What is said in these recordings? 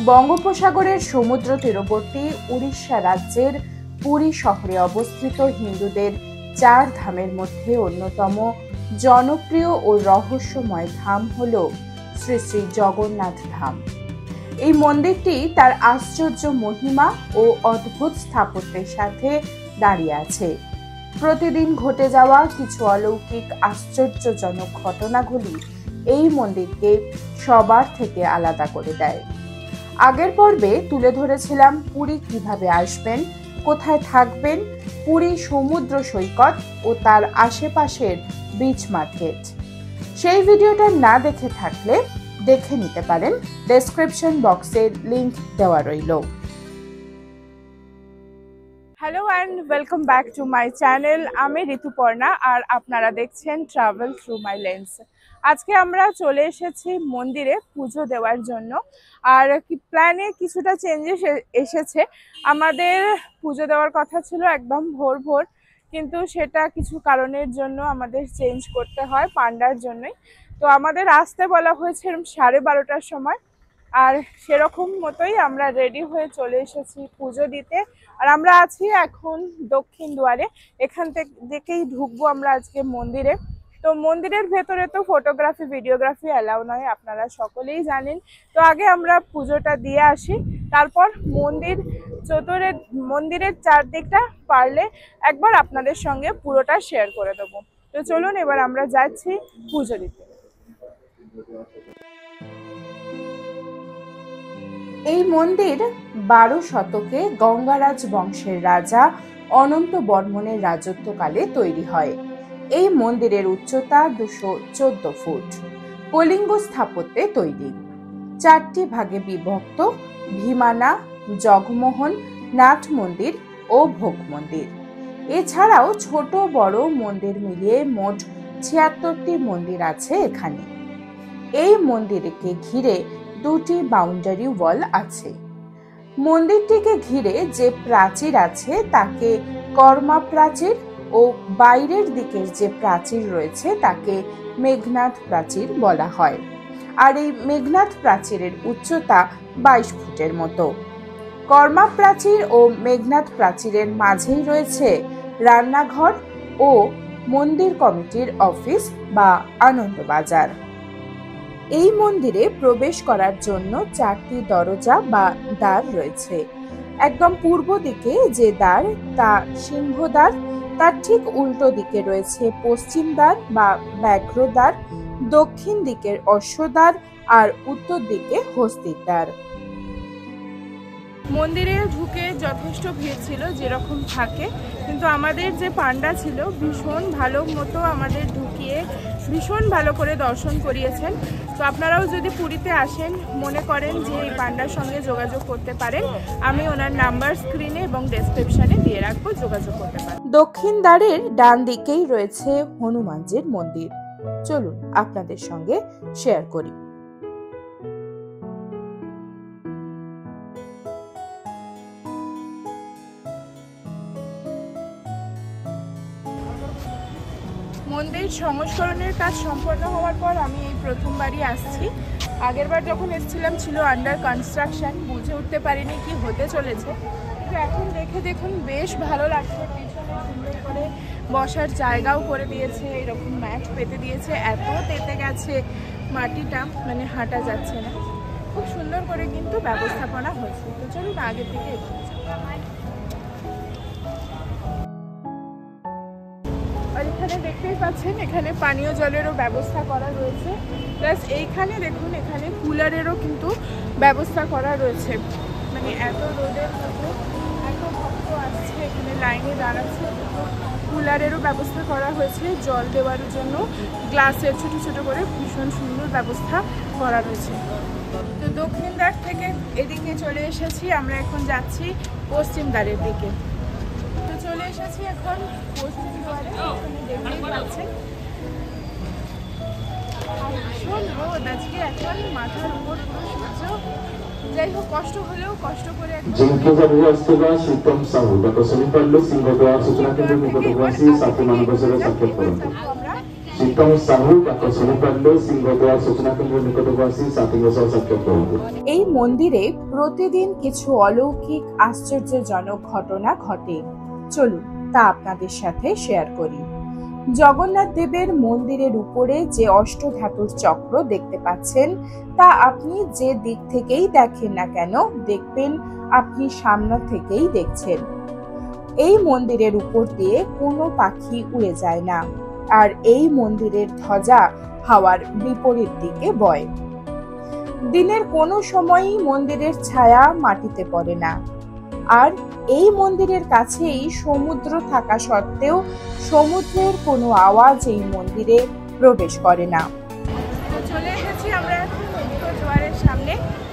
বঙ্গোপসাগরের সমুদ্র তীরবর্তী উড়িষ্যা রাজ্যের পুরী শহরে অবস্থিত হিন্দুদের 4 ধামের মধ্যে অন্যতম জনপ্রিয় ও রহস্যময় ধাম হল শ্রী শ্রী জগন্নাথ ধাম। এই মন্দিরটি তার আশ্চর্য মহিমা ও অদ্ভুত স্থাপত্যের সাথে দাঁড়িয়ে আছে। প্রতিদিন ঘটে যাওয়া কিছু অলৌকিক আশ্চর্যজনক ঘটনাগুলি এই মন্দিরকে সবার থেকে আলাদা করে দেয়। আগের পর্বে তুলে ধরেছিলাম পুরী কিভাবে আসবেন, কোথায় থাকবেন, পুরী সমুদ্র সৈকত ও তার আশেপাশের বিচ মার্কেট। সেই ভিডিওটা না দেখে থাকলে দেখে নিতে পারেন, ডেসক্রিপশন বক্সে লিংক দেওয়া রইল। Hello and welcome back to my channel. আমি ঋতুপর্ণা আর আপনারা দেখছেন ট্রাভেল থ্রু মাই লেন্স। আজকে আমরা চলে এসেছি মন্দিরে পুজো দেওয়ার জন্য। আর প্ল্যানে কিছুটা চেঞ্জেস এসেছে। আমাদের পুজো দেওয়ার কথা ছিল একদম ভোর ভোর, কিন্তু সেটা কিছু কারণের জন্য আমাদের চেঞ্জ করতে হয়, পান্ডার জন্যই। তো আমাদের আসতে বলা হয়েছে 12:30টার সময়, আর সেরকম মতোই আমরা রেডি হয়ে চলে এসেছি পুজো দিতে। আর আমরা আছি এখন দক্ষিণ দুয়ারে, এখান থেকেই ঢুকবো আমরা আজকে মন্দিরে। তো মন্দিরের ভেতরে তো ফটোগ্রাফি ভিডিওগ্রাফি অ্যালাউ নয়, আপনারা সকলেই জানেন। তো আগে আমরা পুজোটা দিয়ে আসি, তারপর মন্দিরের চারদিকটা পারলে একবার আপনাদের সঙ্গে পুরোটা শেয়ার করে দেবো। তো চলুন এবার আমরা যাচ্ছি পুজো দিতে। এই মন্দির 12 শতকে গঙ্গারাজ বংশের রাজা অনন্ত বর্মনের রাজত্বকালে তৈরি হয়। এই মন্দিরের উচ্চতা 214 ফুট। কলিঙ্গ স্থাপত্যে তৈরি। 4টি ভাগে বিভক্ত: ভীমানা, জগমোহন, নাট মন্দির ও ভোগ মন্দির। এছাড়াও ছোট বড় মন্দির মিলিয়ে মোট 76টি মন্দির আছে এখানে। এই মন্দিরকে ঘিরে 2টি বাউন্ডারি ওয়াল আছে। মন্দিরটিকে ঘিরে যে প্রাচীর আছে তাকে কর্মা প্রাচীর ও বাইরের দিকের যে প্রাচীর রয়েছে তাকে মেঘনাদ প্রাচীর বলা হয়। আর এই মেঘনাদ প্রাচীরের উচ্চতা 22 ফুটের মতো। কর্মা প্রাচীর ও মেঘনাদ প্রাচীরের মাঝেই রয়েছে রান্নাঘর ও মন্দির কমিটির অফিস বা আনন্দবাজার। এই মন্দিরে প্রবেশ করার জন্য 4টি দরজা বা দ্বার রয়েছে। একদম পূর্ব দিকে যে দ্বার তা সিংহদ্বার, তার ঠিক উল্টো দিকে রয়েছে পশ্চিম দ্বার বা ব্যাঘ্র দ্বার, দক্ষিণ দিকের অশ্বদ্বার আর উত্তর দিকে হস্তির দ্বার। মন্দিরে ঢুকে যথেষ্ট ভিড় ছিল যেরকম থাকে, কিন্তু আমাদের যে পান্ডা ছিল ভীষণ ভালো মতো আমাদের ঢুকিয়ে ভীষণ ভালো করে দর্শন করিয়েছেন। তো আপনারাও যদি পুরীতে আসেন, মনে করেন যে এই পান্ডার সঙ্গে যোগাযোগ করতে পারেন। আমি ওনার নাম্বার স্ক্রিনে এবং ডেসক্রিপশনে দিয়ে রাখবো, যোগাযোগ করতে পারেন। দক্ষিণ দ্বারের ডান দিকেই রয়েছে হনুমানজির মন্দির। চলুন আপনাদের সঙ্গে শেয়ার করি। মন্দির সংস্করণের কাজ সম্পন্ন হওয়ার পর আমি এই প্রথমবারই আসছি। আগেরবার যখন এসেছিলাম ছিল আন্ডার কনস্ট্রাকশন, বুঝে উঠতে পারিনি কি হতে চলেছে, কিন্তু এখন দেখে দেখুন বেশ ভালো লাগছে। পিছনে সুন্দর করে বসার জায়গাও করে দিয়েছে, এরকম ম্যাট পেতে দিয়েছে। এত তেতে গেছে মাটিটা, মানে হাঁটা যাচ্ছে না। খুব সুন্দর করে কিন্তু ব্যবস্থাপনা হয়েছে। তো চলুন আগের দিকে এগিয়ে যাই। আর এখানে দেখতেই পাচ্ছেন এখানে পানীয় জলেরও ব্যবস্থা করা রয়েছে। প্লাস এইখানে দেখুন এখানে কুলারেরও কিন্তু ব্যবস্থা করা রয়েছে। মানে এত রোদের মধ্যে এত ভক্ত আসছে, এখানে লাইনে দাঁড়াচ্ছে, কুলারেরও ব্যবস্থা করা হয়েছে। জল দেওয়ার জন্য গ্লাসের ছোট ছোট করে ভীষণ সুন্দর ব্যবস্থা করা রয়েছে। তো দক্ষিণ দ্বার থেকে এদিকে চলে এসেছি, আমরা এখন যাচ্ছি পশ্চিম দ্বারের দিকে। চলে এসেছি এখন পশ্চিম দুয়ারে, দেখতেই পাচ্ছেন ভীষণ রোদ আজকে, এখন মাথার উপর সূর্য। যাই হোক, কষ্ট হলেও কষ্ট করে আমরা ଶ୍ରୀତମ ସାହୁ ତାଙ୍କ ସହପାଠୀ ସିଂହଦ୍ୱାର ସୂଚନା କେନ୍ଦ୍ର ନିକଟକୁ ଆସି ସାଥୀଙ୍କ ସହ ସାକ୍ଷାତ କରନ୍ତୁ। এই মন্দিরে প্রতিদিন কিছু অলৌকিক আশ্চর্যজনক ঘটনা ঘটে। চলুন তা আপনাদের সাথে শেয়ার করি। জগন্নাথ দেবের মন্দিরের উপরে যে অষ্টধাতুর চক্র দেখতে পাচ্ছেন, তা আপনি যে দিক থেকেই দেখেন না কেন দেখবেন আপনি সামনে থেকেই দেখছেন। এই মন্দিরের উপর দিয়ে কোনো পাখি উড়ে যায় না, আর এই মন্দিরের ধ্বজা হাওয়ার বিপরীত দিকে বয়। দিনের কোনো সময়ই মন্দিরের ছায়া মাটিতে পড়ে না। আর এই মন্দিরের কাছেই সমুদ্র থাকা সত্ত্বেও সমুদ্রের কোনো আওয়াজ এই মন্দিরে প্রবেশ করে না। চলে এসেছি আমরা উত্তর দুয়ারের সামনে।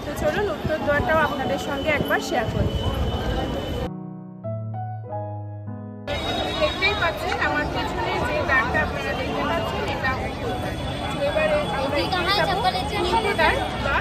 তো চলুন উত্তর দুয়ারটাও আপনাদের সঙ্গে একবার শেয়ার করি। দেখতেই পাচ্ছেন আমার পেছনে যে দ্বারটা আপনারা দেখতে পাচ্ছেন, এটা উত্তর দ্বার। এবারে আমরা উত্তর দ্বার বা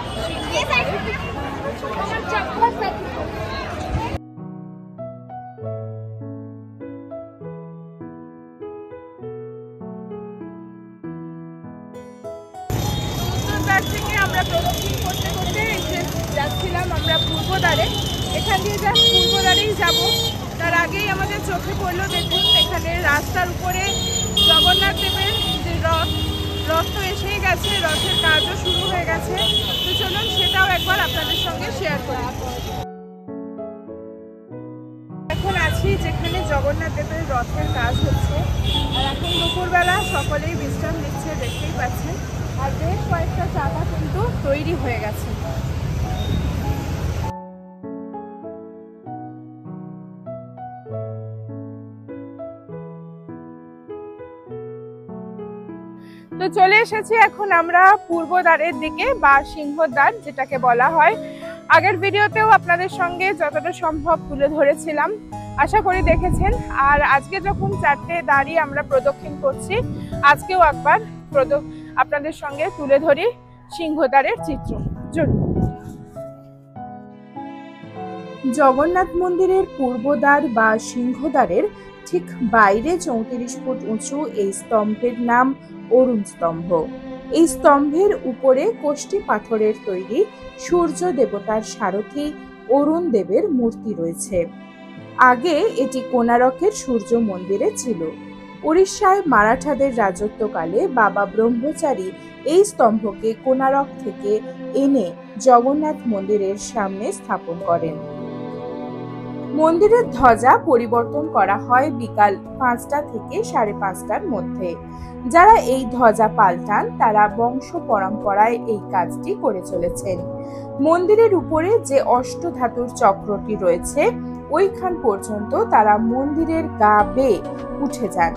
থেকে আমরা প্রদক্ষিণ করতে করতে এসে যাচ্ছিলাম আমরা পূর্ব দ্বারে। এখান দিয়ে যা পূর্ব দ্বারেই যাব, তার আগেই আমাদের চোখে পড়লো, দেখুন এখানে রাস্তার উপরে জগন্নাথ দেবের যে রথ তো এসেই গেছে, রথের কাজও শুরু হয়ে গেছে। তো চলুন সেটাও একবার আপনাদের সঙ্গে শেয়ার করি। এখন আছি যেখানে জগন্নাথ দেবের রথের কাজ হচ্ছে, আর এখন দুপুরবেলা সকলেই বিশ্রাম নিচ্ছে, দেখতেই পাচ্ছেন। আর বেশ কয়েকটা চাকা কিন্তু তৈরি হয়ে গেছে। তো চলে এসেছি এখন আমরা পূর্ব দ্বারের দিকে বা সিংহদ্বার যেটাকে বলা হয়। আগের ভিডিওতেও আপনাদের সঙ্গে যতটা সম্ভব তুলে ধরেছিলাম, আশা করি দেখেছেন। আর আজকে যখন চারটে দ্বারই আমরা প্রদক্ষিণ করছি, আজকেও একবার আপনাদের সঙ্গে তুলে ধরি সিংহদ্বারের চিত্র। জগন্নাথ মন্দিরের পূর্বদ্বার বা সিংহদ্বারের ঠিক বাইরে 34 ফুট উঁচু এই স্তম্ভের নাম অরুণ স্তম্ভ। এই স্তম্ভের উপরে কোষ্ঠী পাথরের তৈরি সূর্য দেবতার সারথী অরুণ দেবের মূর্তি রয়েছে। আগে এটি কোণারকের সূর্য মন্দিরে ছিল। উড়িষ্যায় মারাঠাদের রাজত্বকালে বাবা ব্রহ্মচারী এই স্তম্ভকে কোণারক থেকে এনে জগন্নাথ মন্দিরের সামনে স্থাপন করেন। মন্দিরের ধ্বজা পরিবর্তন করা হয় বিকাল 5টা থেকে 5:30টার মধ্যে। যারা এই ধ্বজা পাল্টান তারা বংশ পরম্পরায় এই কাজটি করে চলেছেন। মন্দিরের উপরে যে অষ্টধাতুর চক্রটি রয়েছে, ওইখান পর্যন্ত তারা মন্দিরের গা বেয়ে উঠে যান।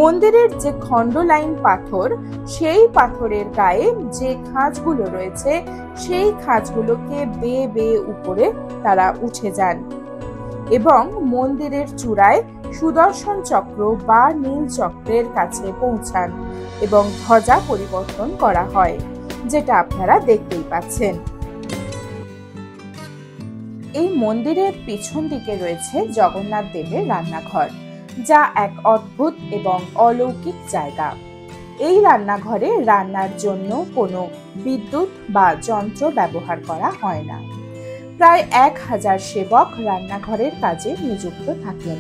মন্দিরের যে খণ্ড লাইন পাথর, সেই পাথরের গায়ে যে খাঁজগুলো রয়েছে, সেই খাঁজগুলোকে বেয়ে বেয়ে উপরে তারা উঠে যান এবং মন্দিরের চূড়ায় সুদর্শন চক্র বা নীল চক্রের কাছে পৌঁছান এবং ধ্বজা পরিবর্তন করা হয়, যেটা আপনারা দেখতেই পাচ্ছেন। এই মন্দিরের পিছন দিকে রয়েছে জগন্নাথ দেবের রান্নাঘর, যা এক অদ্ভুত এবং অলৌকিক জায়গা। এই রান্নাঘরে রান্নার জন্য কোনো বিদ্যুৎ বা যন্ত্র ব্যবহার করা হয় না। প্রায় 1000 সেবক রান্নাঘরের কাজে নিযুক্ত থাকেন।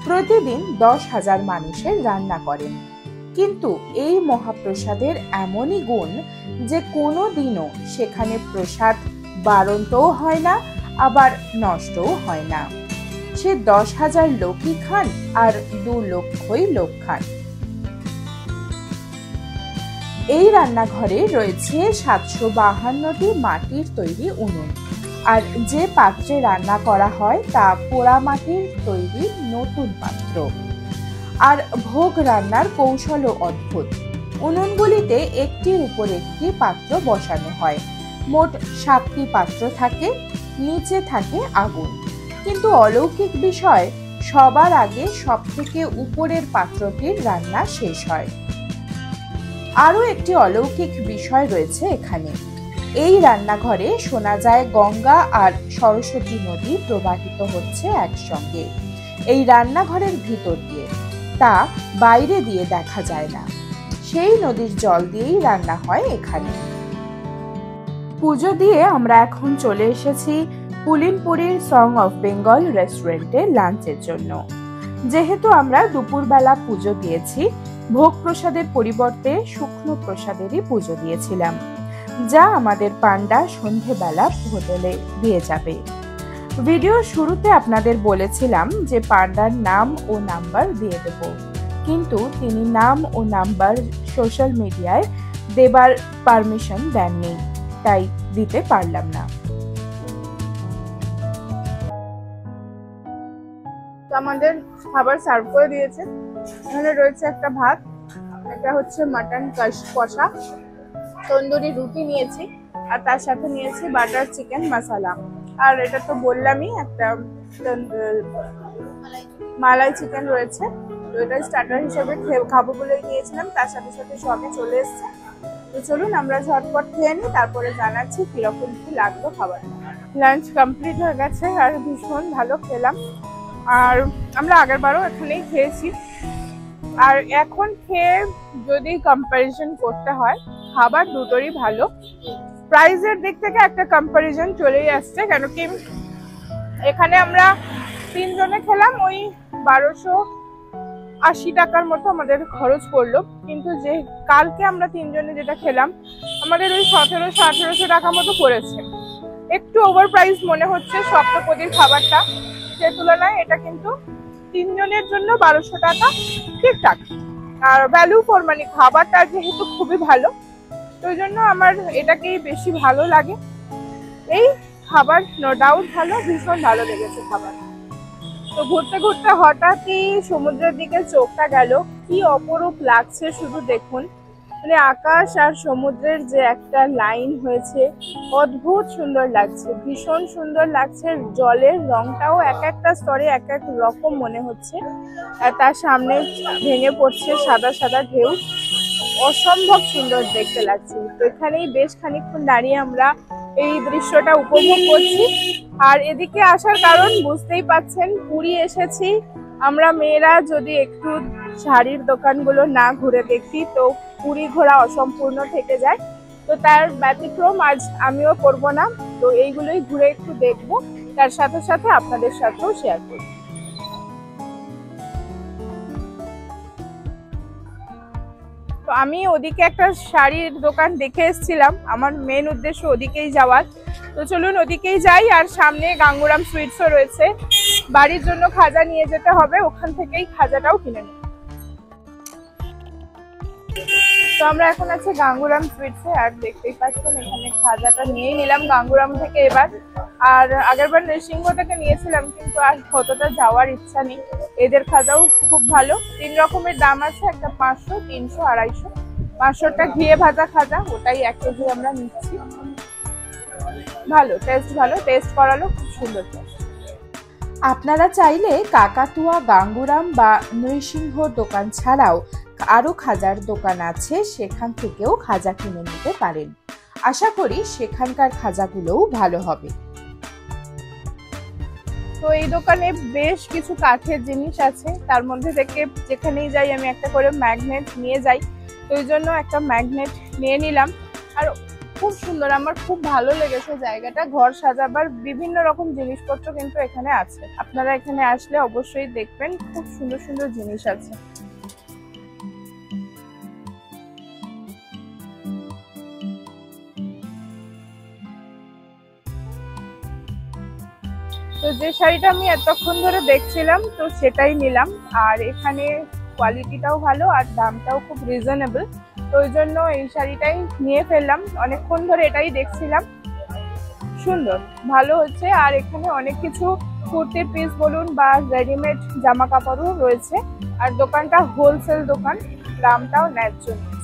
প্রতিদিন 10,000 মানুষের রান্না করেন। কিন্তু এই মহাপ্রসাদের এমনই গুণ যে কোনো দিনও সেখানে প্রসাদ বাড়ন্তও হয় না, আবার নষ্টও হয় না। সে 10,000 লোকই খান আর 2 লক্ষই লোক খান। এই রান্নাঘরে রয়েছে 752টি মাটির তৈরি উনুন, আর যে পাত্রে রান্না করা হয় তা পোড়া মাটির তৈরি নতুন পাত্র। আর ভোগ রান্নার কৌশলও অদ্ভুত। উনুনগুলিতে একটির উপর একটি পাত্র বসানো হয়। মোট 7টি পাত্র থাকে, নিচে থাকে আগুন। কিন্তু অলৌকিক বিষয়, সবার আগে সবথেকে উপরের পাত্রটির রান্না শেষ হয়। আরো একটি অলৌকিক বিষয় রয়েছে এখানে। এই রান্নাঘরে শোনা যায় গঙ্গা আর সরস্বতী নদী প্রবাহিত হচ্ছে একসঙ্গে এই রান্নাঘরের ভিতর দিয়ে। তা বাইরে দিয়ে দেখা যায় না। সেই নদীর জল দিয়েই রান্না হয় এখানে। পুজো দিয়ে আমরা এখন চলে এসেছি পুলিনপুরির সং অফ বেঙ্গল রেস্টুরেন্টে লাঞ্চের জন্য। যেহেতু আমরা দুপুরবেলা পুজো দিয়েছি, ভোগ প্রসাদের পরিবর্তে শুকনো প্রসাদেরই পুজো দিয়েছিলাম, যা আমাদের পান্ডা সন্ধেবেলা হোটেলে দিয়ে যাবে। ভিডিও শুরুতে আপনাদের বলেছিলাম যে পান্ডার নাম ও নাম্বার দিয়ে দেব, কিন্তু তিনি নাম ও নাম্বার সোশ্যাল মিডিয়ায় দেবার পারমিশন দেননি, তাই দিতে পারলাম না। আমাদের খাবার সার্ভ করে দিয়েছে। এখানে রয়েছে একটা ভাত, এটা হচ্ছে মাটন কষা, তন্দুরি রুটি নিয়েছি, আর তার সাথে নিয়েছি বাটার চিকেন মশলা। আর এটা তো বললামই, একটা মালাই চিকেন রয়েছে। তো এটা স্টার্টার হিসেবে খাবো বলে নিয়েছিলাম, তার সাথে সাথে সবই চলে এসছে। তো চলুন আমরা ঝটপট খেয়ে নিই, তারপরে জানাচ্ছি কিরকম কি লাগলো খাবার। লাঞ্চ কমপ্লিট হয়ে গেছে আর ভীষণ ভালো খেলাম। আর আমরা আগেরবারও এখানেই খেয়েছি। আর এখন খেয়ে যদি কম্প্যারিজন করতে হয়, খাবার দুটোরই ভালো। প্রাইসের দিক থেকে একটা কম্প্যারিজন চলেই আসছে, কেন কি এখানে আমরা 3 জনে খেলাম, ওই 1280 টাকার মতো আমাদের খরচ পড়লো। কিন্তু যে কালকে আমরা 3 জনে যেটা খেলাম, আমাদের ওই 1700-1800 টাকা মতো পড়েছে। একটু ওভার প্রাইস মনে হচ্ছে সপ্তপদীর খাবারটা, সে তুলনায় এটা কিন্তু 3 জনের জন্য 1200 টাকা ঠিকঠাক। আর ভ্যালু ফর মানি, খাবারটা যেহেতু খুবই ভালো, তো ওই জন্য আমার এটাকেই বেশি ভালো লাগে। এই খাবার নো ডাউট ভালো, ভীষণ ভালো লেগেছে খাবার। তো ঘুরতে ঘুরতে হঠাৎই সমুদ্রের দিকে চোখটা গেল, কি অপরূপ লাগছে শুধু দেখুন। মানে আকাশ আর সমুদ্রের যে একটা লাইন হয়েছে, অদ্ভুত সুন্দর লাগছে, ভীষণ সুন্দর লাগছে। জলের রংটাও এক একটা স্তরে এক এক রকম মনে হচ্ছে, আর তার সামনে ভেঙে পড়ছে সাদা সাদা ঢেউ, অসম্ভব সুন্দর দেখতে লাগছে। তো এখানেই বেশ খানিকক্ষণ দাঁড়িয়ে আমরা এই দৃশ্যটা উপভোগ করছি। আর এদিকে আসার কারণ বুঝতেই পাচ্ছেন, পুরী এসেছি আমরা মেয়েরা, যদি একটু শাড়ির দোকানগুলো না ঘুরে দেখি তো পুরী ঘোরা অসম্পূর্ণ থেকে যায়। তো তার ব্যতিক্রম আজ আমিও করব না, তো এইগুলোই ঘুরে একটু দেখবো, তার সাথে সাথে আপনাদের সাথেও শেয়ার করব। তো আমি ওদিকে একটা শাড়ির দোকান দেখে এসেছিলাম, আমার মেন উদ্দেশ্য ওদিকেই যাওয়ার। তো চলুন ওদিকেই যাই। আর সামনে গাঙ্গুরাম সুইটসও রয়েছে, বাড়ির জন্য খাজা নিয়ে যেতে হবে, ওখান থেকেই খাজাটাও কিনে নেব। তো আমরা এখন আছি গাঙ্গুরাম সুইটসে, আর দেখতেই পাচ্ছেন এখানে খাজাটা নিয়েই নিলাম গাঙ্গুরাম থেকে এবার। আর আগেরবার নৃসিংহ থেকে নিয়েছিলাম, কিন্তু আর কতটা যাওয়ার ইচ্ছা নেই। এদের খাজাও খুব ভালো, 3 রকমের দাম আছে, একটা 500, 300, 250। 500টা ঘিয়ে ভাজা খাজা, ওটাই 1 কেজি আমরা নিচ্ছি। ভালো টেস্ট, ভালো টেস্ট করালো, খুব সুন্দর টেস্ট। আপনারা চাইলে কাকাতুয়া, গাঙ্গুরাম বা নৃসিংহ দোকান ছাড়াও আরো খাজার দোকান আছে, সেখান থেকেও খাজা কিনে নিতে পারেন। আশা করি সেখানকার খাজাগুলোও ভালো হবে। তো এই দোকানে বেশ কিছু কাঠের জিনিস আছে, তার মধ্যে থেকে যেখানেই যাই আমি একটা করে ম্যাগনেট নিয়ে যাই, তো ওই জন্য একটা ম্যাগনেট নিয়ে নিলাম। আর খুব সুন্দর, আমার খুব ভালো লেগেছে জায়গাটা, ঘর সাজাবার বিভিন্ন রকম জিনিসপত্র কিন্তু এখানে আছে। আপনারা এখানে আসলে অবশ্যই দেখবেন, খুব সুন্দর সুন্দর জিনিস আছে। তো যে শাড়িটা আমি এতক্ষণ ধরে দেখছিলাম, তো সেটাই নিলাম। আর এখানে কোয়ালিটিটাও ভালো আর দামটাও খুব রিজনেবল, তো ওই জন্য এই শাড়িটাই নিয়ে ফেললাম। অনেকক্ষণ ধরে এটাই দেখছিলাম, সুন্দর ভালো হচ্ছে। আর এখানে অনেক কিছু কুর্তির পিস বলুন বা রেডিমেড জামা কাপড়ও রয়েছে। আর দোকানটা হোলসেল দোকান, দামটাও ন্যায্য নিয়েছে।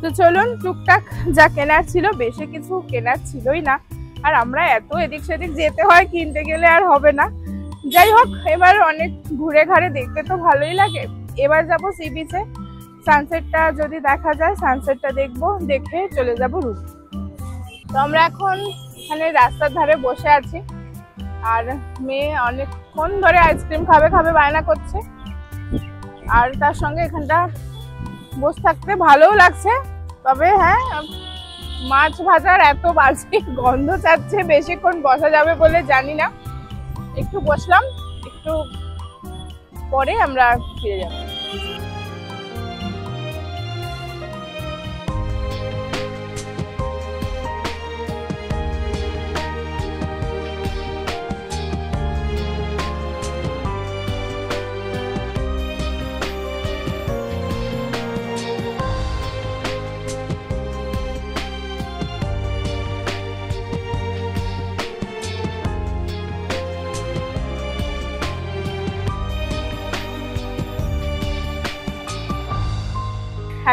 তো চলুন, টুকটাক যা কেনার ছিল, বেশি কিছু কেনার ছিলই না। আর আমরা এত এদিক সেদিক যেতে হয়, কিনতে গেলে আর হবে না। যাই হোক, এবার অনেক ঘুরে ঘাড়ে দেখতে তো ভালোই লাগে। এবার যাবো সি বিচে, সানসেটটা যদি দেখা যায় সানসেটটা দেখবো, দেখে চলে যাবো রুম। তো আমরা এখন এখানে রাস্তার ধারে বসে আছি, আর মেয়ে অনেকক্ষণ ধরে আইসক্রিম খাবে খাবে বায়না করছে। আর তার সঙ্গে এখানটা বসে থাকতে ভালোও লাগছে। তবে হ্যাঁ, মাছ ভাজার এত বাজে গন্ধ চাচ্ছে, বেশিক্ষণ বসা যাবে বলে জানি না। একটু বসলাম, একটু পরে আমরা ফিরে যাব।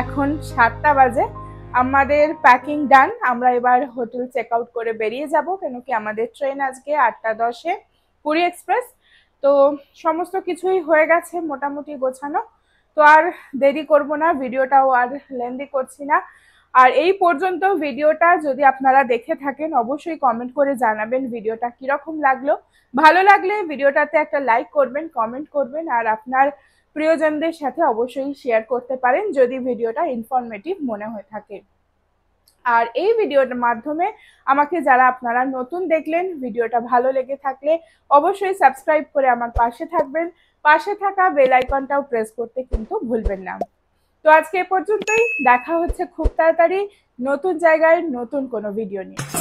এখন 7টা বাজে, আমাদের প্যাকিং ডান। আমরা এবার হোটেল চেক আউট করে বেরিয়ে যাব, কেন কি আমাদের ট্রেন আজকে 8টা 10-এ, পুরী এক্সপ্রেস। তো সমস্ত কিছুই হয়ে গেছে মোটামুটি গোছানো। তো আর দেরি করব না, ভিডিওটাও আর লেন্দি করছি না। আর এই পর্যন্ত ভিডিওটা যদি আপনারা দেখে থাকেন অবশ্যই কমেন্ট করে জানাবেন ভিডিওটা কিরকম লাগলো। ভালো লাগলে ভিডিওটাতে একটা লাইক করবেন, কমেন্ট করবেন, আর আপনার প্রিয়জনদের সাথে অবশ্যই শেয়ার করতে পারেন যদি ভিডিওটা ইনফরমেটিভ মনে হয়ে থাকে। আর এই ভিডিওটার মাধ্যমে আমাকে যারা আপনারা নতুন দেখলেন, ভিডিওটা ভালো লেগে থাকলে অবশ্যই সাবস্ক্রাইব করে আমার পাশে থাকবেন। পাশে থাকা বেল আইকনটাও প্রেস করতে কিন্তু ভুলবেন না। তো আজকে এ পর্যন্তই, দেখা হচ্ছে খুব তাড়াতাড়ি নতুন জায়গায় নতুন কোনো ভিডিও নিয়ে।